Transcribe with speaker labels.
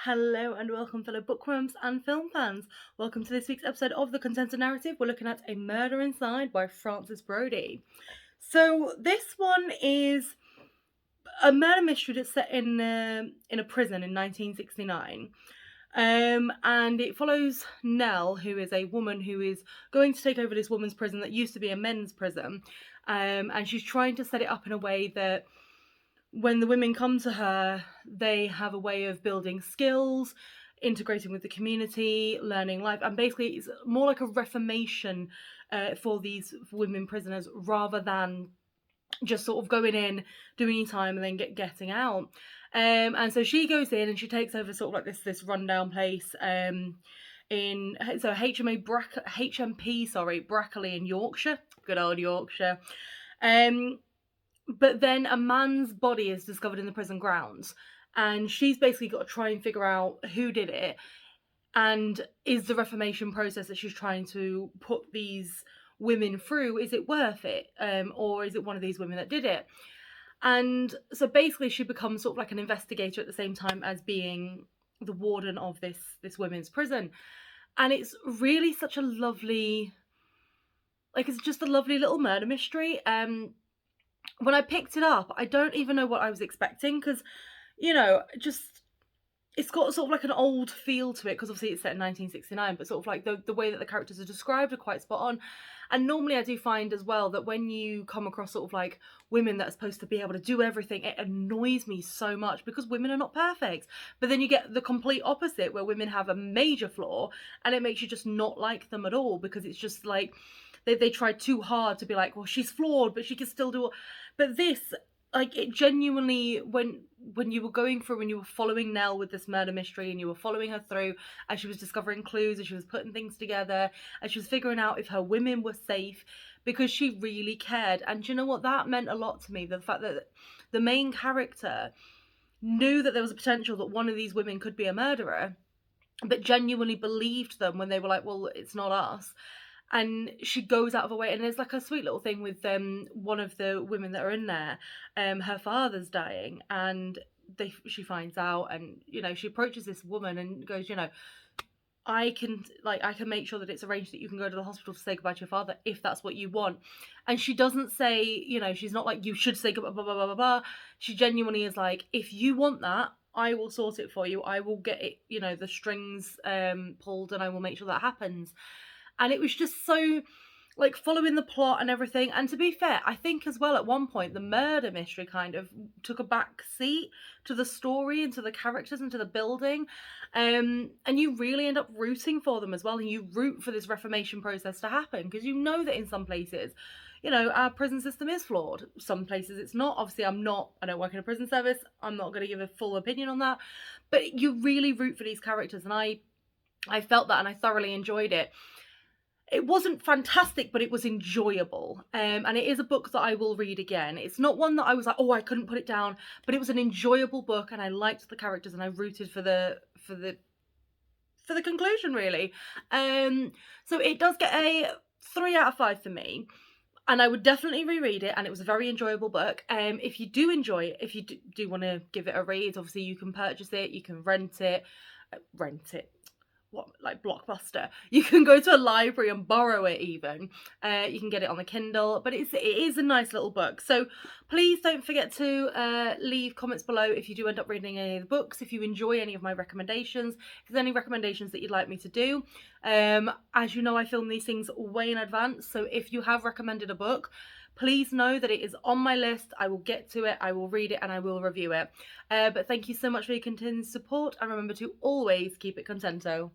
Speaker 1: Hello and welcome, fellow bookworms and film fans. Welcome to this week's episode of The Contender Narrative. We're looking at A Murder Inside by Brody. So this one is a murder mystery that's set in a prison in 1969. And it follows Nell, who is a woman who is going to take over this woman's prison that used to be a men's prison. And she's trying to set it up in a way that when the women come to her, they have a way of building skills, integrating with the community, learning life, and basically it's more like a reformation for these women prisoners rather than just sort of going in, doing your time, and then getting out. And so she goes in and she takes over sort of like this rundown place in HMP, Brackley in Yorkshire, good old Yorkshire. But then a man's body is discovered in the prison grounds, and she's basically got to try and figure out who did it, and is the reformation process that she's trying to put these women through, is it worth it, or is it one of these women that did it? And so basically she becomes sort of like an investigator at the same time as being the warden of this women's prison. And it's really such a lovely, it's just a lovely little murder mystery. When I picked it up, I don't even know what I was expecting, because, it's got sort of like an old feel to it, because obviously it's set in 1969, but sort of like the way that the characters are described are quite spot on. And normally I do find as well that when you come across sort of like women that are supposed to be able to do everything, it annoys me so much because women are not perfect. But then you get the complete opposite, where women have a major flaw and it makes you just not like them at all, because it's just like they try too hard to be like, well, she's flawed, but she can still do it. But this, it genuinely, when you were going through, when you were following Nell with this murder mystery and you were following her through as she was discovering clues, as she was putting things together, as she was figuring out if her women were safe, because she really cared. And do you know what? That meant a lot to me. The fact that the main character knew that there was a potential that one of these women could be a murderer, but genuinely believed them when they were like, well, it's not us. And she goes out of her way, and there's like a sweet little thing with one of the women that are in there. Her father's dying, and she finds out, and she approaches this woman and goes, I can make sure that it's arranged that you can go to the hospital to say goodbye to your father if that's what you want. And she doesn't say, she's not like, you should say goodbye, blah, blah, blah, blah, blah. She genuinely is like, if you want that, I will sort it for you. I will get it, the strings pulled, and I will make sure that happens. And it was just so, following the plot and everything. And to be fair, I think as well at one point, the murder mystery kind of took a back seat to the story and to the characters and to the building. And you really end up rooting for them as well. And you root for this reformation process to happen, because you know that in some places, our prison system is flawed. Some places it's not. Obviously, I don't work in a prison service. I'm not going to give a full opinion on that. But you really root for these characters. And I felt that, and I thoroughly enjoyed it. It wasn't fantastic, but it was enjoyable. And it is a book that I will read again. It's not one that I was like, oh, I couldn't put it down, but it was an enjoyable book, and I liked the characters, and I rooted for the conclusion, really. So it does get a 3 out of 5 for me. And I would definitely reread it, and it was a very enjoyable book. If you do enjoy it, if you do want to give it a read, obviously you can purchase it, you can rent it. Blockbuster. You can go to a library and borrow it even. You can get it on the Kindle, but it is a nice little book. So please don't forget to leave comments below if you do end up reading any of the books, if you enjoy any of my recommendations, if there's any recommendations that you'd like me to do. As you know, I film these things way in advance, so if you have recommended a book, please know that it is on my list. I will get to it, I will read it, and I will review it. But thank you so much for your continued support, and remember to always keep it contento.